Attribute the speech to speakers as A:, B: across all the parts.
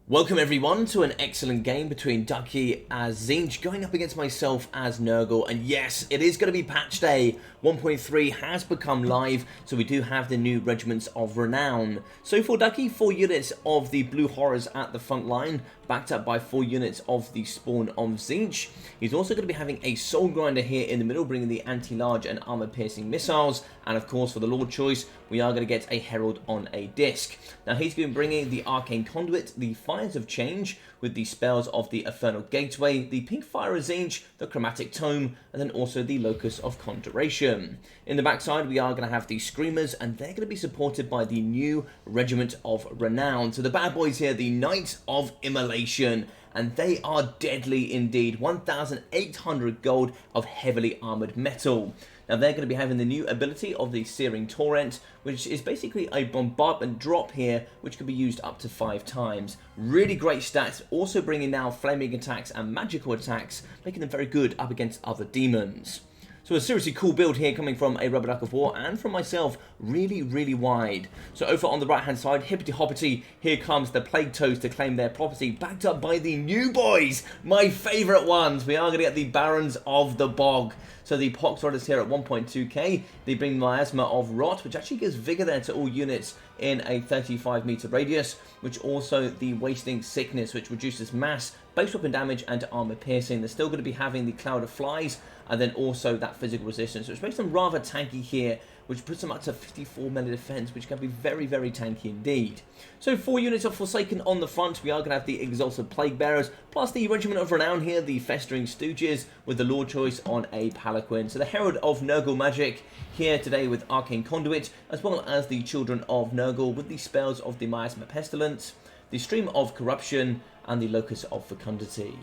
A: Welcome everyone to an excellent game between Ducky as Tzeentch going up against myself as Nurgle, and yes, it is going to be patch day. 1.3 has become live, so we do have the new regiments of renown. So for Ducky, 4 units of the blue horrors at the front line, backed up by 4 units of the spawn of Tzeentch. He's also going to be having a soul grinder here in the middle, bringing the anti-large and armor piercing missiles, and of course for the Lord choice, we are going to get a herald on a disc. Now he's going to be bringing the arcane conduit, the fires of change with the spells of the infernal gateway, the pink fire of Tzeentch, the chromatic tome, and then also the locus of conjuration. In the backside we are going to have the screamers, and they're going to be supported by the new regiment of renown. So the bad boys here, the knights of Immolation, and they are deadly indeed. 1,800 gold of heavily armored metal. Now they're going to be having the new ability of the Searing Torrent, which is basically a bombardment drop here, which can be used up to 5 times. Really great stats, also bringing now flaming attacks and magical attacks, making them very good up against other demons. So a seriously cool build here coming from a Rubber Duck of War and from myself, really wide. So over on the right hand side, hippity hoppity, here comes the Plague Toads to claim their property, backed up by the new boys, my favourite ones. We are going to get the Barons of the Bog. So the Pox Riders here at 1.2k, they bring Miasma of Rot, which actually gives Vigour there to all units in a 35 meter radius, which also the Wasting Sickness, which reduces mass, base weapon damage and armor piercing. They're still going to be having the Cloud of Flies, and then also that physical resistance, which makes them rather tanky here, which puts them up to 54 melee defense, which can be very tanky indeed. So 4 units of Forsaken on the front. We are going to have the Exalted Plague Bearers, plus the Regiment of Renown here, the Festering Stooges, with the Lord choice on a Palanquin. So the Herald of Nurgle magic here today with Arcane Conduit, as well as the Children of Nurgle with the spells of the Miasma Pestilence, the Stream of Corruption, and the Locus of Fecundity.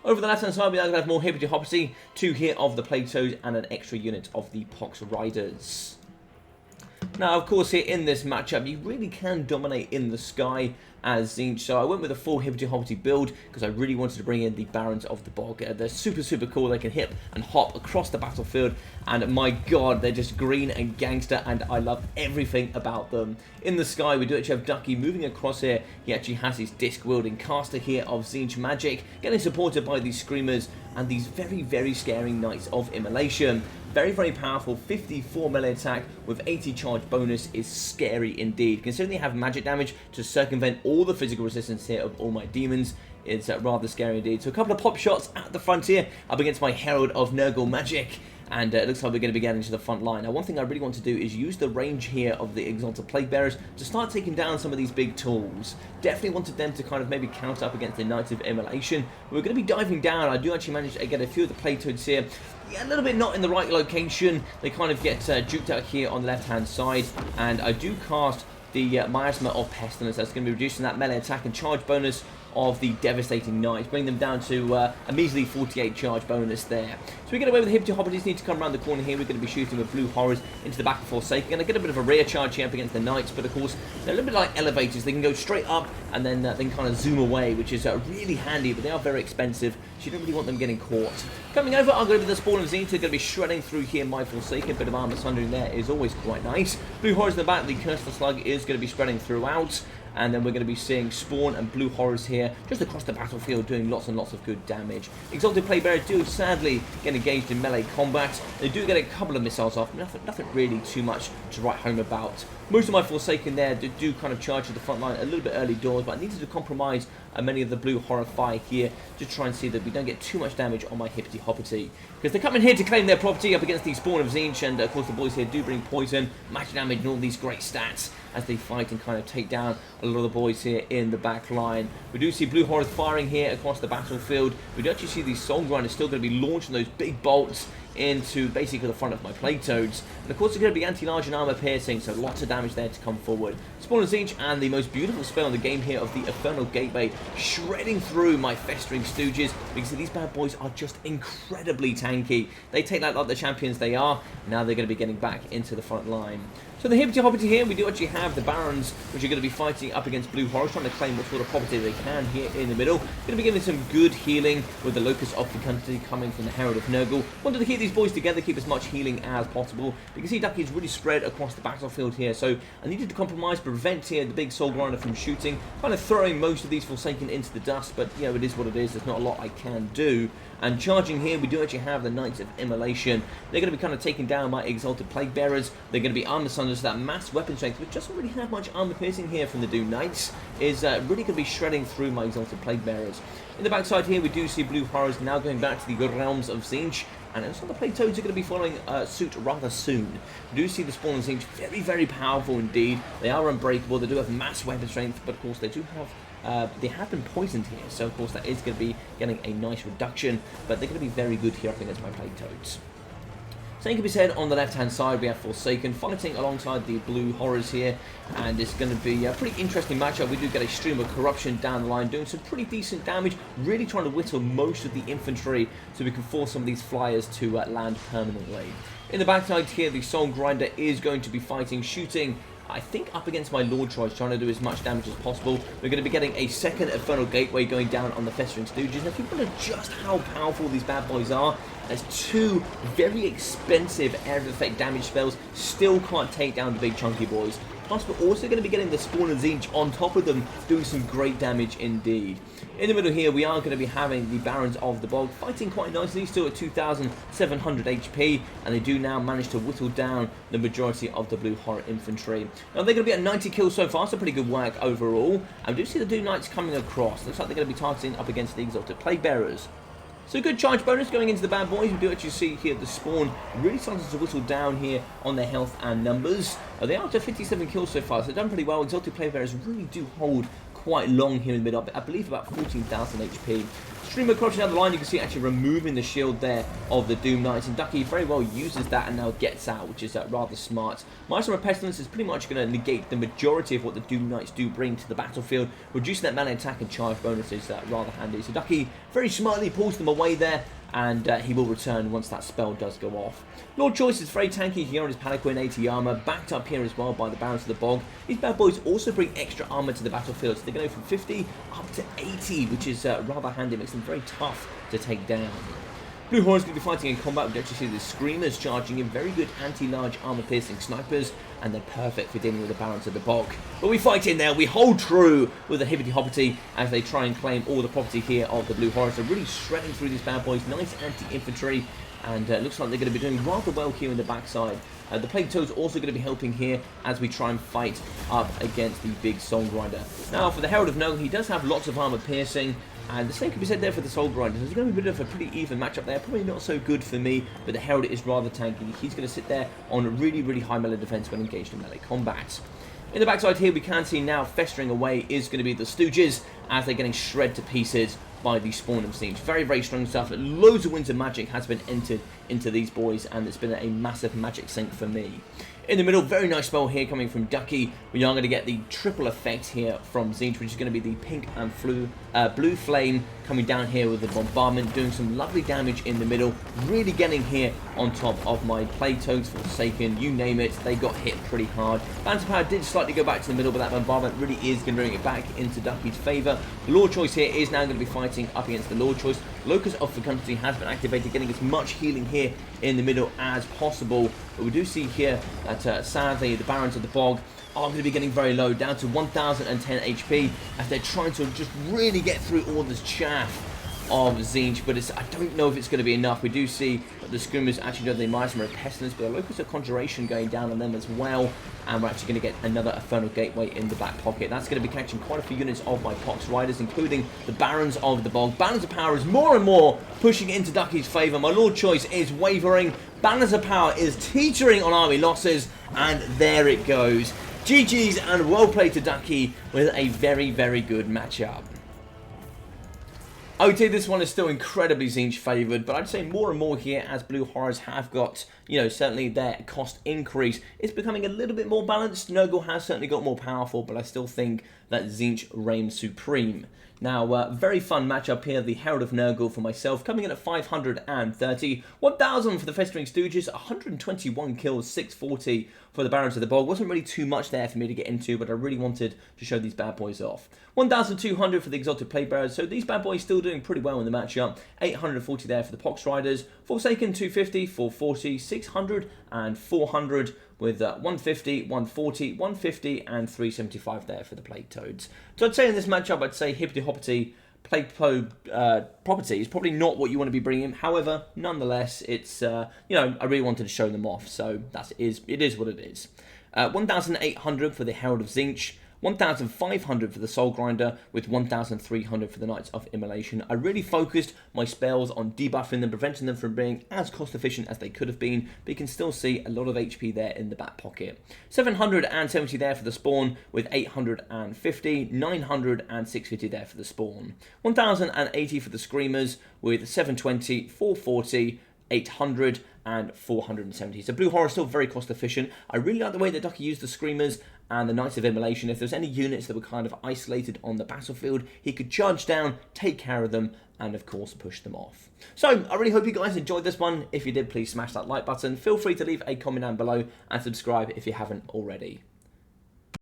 A: Over the left hand side we are going to have more hippity hoppity, 2 here of the Plague Toad and an extra unit of the Pox Riders. Now of course here in this matchup you really can dominate in the sky as Tzeentch, so I went with a full hippity hoppity build because I really wanted to bring in the Barons of the Bog. They're super cool, they can hip and hop across the battlefield, and my god, they're just green and gangster, and I love everything about them. In the sky we do actually have Ducky moving across here. He actually has his disc wielding caster here of Tzeentch magic, getting supported by these screamers and these very scary Knights of Immolation. Very powerful, 54 melee attack with 80 charge bonus is scary indeed. Considering they have magic damage to circumvent all the physical resistance here of all my demons, it's rather scary indeed. So a couple of pop shots at the front here up against my Herald of Nurgle magic. And it looks like we're going to be getting to the front line. Now one thing I really want to do is use the range here of the Exalted Plague Bearers to start taking down some of these big tools. Definitely wanted them to kind of maybe counter up against the Knights of Immolation. We're going to be diving down. I do actually manage to get a few of the Plague Toads here. Yeah, a little bit not in the right location. They kind of get duped out here on the left hand side. And I do cast the Miasma of Pestilence. That's going to be reducing that melee attack and charge bonus of the Devastating Knights, bring them down to a measly 48 charge bonus there. So we get away with the hippity hoppities, need to come around the corner here. We're going to be shooting with blue horrors into the back of Forsaken. Going to get a bit of a rear charge here up against the Knights, but of course they're a little bit like elevators. They can go straight up and then kind of zoom away, which is really handy, but they are very expensive, so you don't really want them getting caught. Coming over, I'll go over the spawn of Tzeentch. They're going to be shredding through here my Forsaken. A bit of armor sundering there is always quite nice. Blue horrors in the back, the Curse of the Slug is going to be spreading throughout. And then we're going to be seeing Spawn and Blue Horrors here just across the battlefield doing lots and lots of good damage. Exalted Plague Bearers do sadly get engaged in melee combat. They do get a couple of missiles off, nothing really too much to write home about. Most of my Forsaken there do kind of charge to the front line a little bit early doors, but I needed to compromise many of the Blue Horror fire here to try and see that we don't get too much damage on my hippity hoppity. Because they're coming here to claim their property up against the Spawn of Tzeentch, and of course the boys here do bring poison, magic damage and all these great stats as they fight and kind of take down a lot of the boys here in the back line. We do see Blue Horrors firing here across the battlefield. We do actually see these Soul Grinders still going to be launching those big bolts into basically the front of my Plague Toads. And of course they're going to be anti-large and armor piercing, so lots of damage there to come forward. Spawn of Tzeentch and the most beautiful spell in the game here of the Infernal Gateway, shredding through my Festering Stooges. You can see these bad boys are just incredibly tanky. They take that like the champions they are. Now they're going to be getting back into the front line. So the Hobbity here, we do actually have the Barons, which are going to be fighting up against Blue Horrors, trying to claim what sort of property they can here in the middle. Going to be giving some good healing with the Locust of Fecundity coming from the Herald of Nurgle. Wanted to keep these boys together, keep as much healing as possible. You can see Ducky's really spread across the battlefield here, so I needed to compromise, prevent here the big Soul Grinder from shooting. Kind of throwing most of these Forsaken into the dust, but you know, it is what it is. There's not a lot I can do. And charging here, we do actually have the Knights of Immolation. They're going to be kind of taking down my Exalted Plague Bearers. They're going to be armor sunders, so that mass weapon strength, which doesn't really have much armor piercing here from the Doom Knights, is really going to be shredding through my Exalted Plague Bearers. In the backside here, we do see Blue Horrors now going back to the realms of Tzeentch. And it looks like the Plague Toads are going to be following suit rather soon. We do see the spawn of Tzeentch very, very powerful indeed. They are unbreakable. They do have mass weapon strength, but of course they do have they have been poisoned here, so of course that is going to be getting a nice reduction, but they're going to be very good here up against my Plague Toads. Same can be said on the left-hand side. We have Forsaken fighting alongside the Blue Horrors here, and it's going to be a pretty interesting matchup. We do get a Stream of Corruption down the line, doing some pretty decent damage, really trying to whittle most of the infantry so we can force some of these flyers to land permanently. In the backside here, the Soul Grinder is going to be fighting, shooting, I think, up against my Lord Choice, trying to do as much damage as possible. We're going to be getting a second Infernal Gateway going down on the Festering Stooges. And if you wonder just how powerful these bad boys are, as two very expensive area of effect damage spells still can't take down the big chunky boys. Plus, we're also going to be getting the Spawn of Tzeentch on top of them, doing some great damage indeed. In the middle here, we are going to be having the Barons of the Bog fighting quite nicely, still at 2,700 HP, and they do now manage to whittle down the majority of the Blue Horror infantry. Now, they're going to be at 90 kills so far, so pretty good work overall. And we do see the Doom Knights coming across. Looks like they're going to be targeting up against the Exalted Plague Bearers. So good charge bonus going into the bad boys. We do actually see here the spawn really starting to whittle down here on their health and numbers. They are up to 57 kills so far, so they've done pretty well. Exalted Plague Bearers really do hold quite long here in the middle, I believe about 14,000 HP. Stream of Corruption down the line, you can see actually removing the shield there of the Doom Knights, and Ducky very well uses that and now gets out, which is rather smart. Maelstrom of Pestilence is pretty much going to negate the majority of what the Doom Knights do bring to the battlefield, reducing that melee attack and charge bonuses rather handy. So Ducky very smartly pulls them away there, and he will return once that spell does go off. Lord Choice is very tanky here on his Palico 80 armor, backed up here as well by the Barons of the Bog. These bad boys also bring extra armor to the battlefield, so they're going to go from 50 up to 80, which is rather handy, makes them very tough to take down. Blue Horrors going to be fighting in combat. We actually see the Screamers charging in, very good anti-large armor-piercing snipers, and they're perfect for dealing with the Barons of the Bog. But we fight in there, we hold true with the Hobbity as they try and claim all the property here of the Blue Horrors. They're really shredding through these bad boys, nice anti-infantry, and it looks like they're going to be doing rather well here in the backside. The Plague Toads also going to be helping here as we try and fight up against the big Soul Grinder. Now for the Herald of Nurgle, he does have lots of armor piercing, and the same can be said there for the Soul Grinder. So it's going to be a bit of a pretty even matchup there. Probably not so good for me, but the Herald is rather tanky. He's going to sit there on really, really high melee defense when engaged in melee combat. In the backside here, we can see now festering away is going to be the Stooges as they're getting shredded to pieces by the Spawn of Tzeentch. Very, very strong stuff. Loads of Winds of Magic has been entered into these boys, and it's been a massive magic sink for me. In the middle, very nice spell here coming from Ducky. We are going to get the triple effect here from Tzeentch, which is going to be the pink and blue flame coming down here with the bombardment, doing some lovely damage in the middle, really getting here on top of my Plague Toads, Forsaken, you name it, they got hit pretty hard. Banter Power did slightly go back to the middle, but that bombardment really is going to bring it back into Ducky's favour. The Lord Choice here is now going to be fighting up against the Lord Choice. Locust of Fecundity has been activated, getting as much healing here in the middle as possible. But we do see here that sadly the Barons of the Bog are going to be getting very low, down to 1,010 HP as they're trying to just really get through all this chaff of Tzeentch, but I don't know if it's going to be enough. We do see that the Screamers actually do the Maelstrom of Pestilence, but the Locust of Conjuration going down on them as well, and we're actually going to get another Infernal Gateway in the back pocket. That's going to be catching quite a few units of my Pox Riders, including the Barons of the Bog. Balance of Power is more and more pushing into Ducky's favour. My Lord Choice is wavering. Balance of Power is teetering on army losses, and there it goes. GG's and well played to Ducky with a very, very good matchup. I would say this one is still incredibly Tzeentch favoured, but I'd say more and more here as Blue Horrors have got you know, certainly their cost increase is becoming a little bit more balanced. Nurgle has certainly got more powerful, but I still think that Tzeentch reigns supreme. Now, very fun matchup here, the Herald of Nurgle for myself, coming in at 530, 1,000 for the Festering Stooges, 121 kills, 640 for the Barons of the Bog. Wasn't really too much there for me to get into, but I really wanted to show these bad boys off. 1,200 for the Exalted Plaguebearers, so these bad boys still doing pretty well in the matchup. 840 there for the Pox Riders, Forsaken 250, 440, 600 and 400 with 150, 140, 150 and 375 there for the Plague Toads. So I'd say in this matchup, I'd say Hippity Hoppity Plague Toad property is probably not what you want to be bringing. However, nonetheless, it's, you know, I really wanted to show them off, so it is what it is. 1,800 for the Herald of Tzeentch, 1,500 for the Soul Grinder, with 1,300 for the Knights of Immolation. I really focused my spells on debuffing them, preventing them from being as cost efficient as they could have been, but you can still see a lot of HP there in the back pocket. 770 there for the Spawn, with 850, 900 and 650 there for the Spawn. 1,080 for the Screamers, with 720, 440, 800 and 470. So Blue Horror is still very cost efficient. I really like the way that Ducky used the Screamers and the Knights of Immolation. If there's any units that were kind of isolated on the battlefield, he could charge down, take care of them, and of course push them off. So I really hope you guys enjoyed this one. If you did, please smash that like button. Feel free to leave a comment down below and subscribe if you haven't already.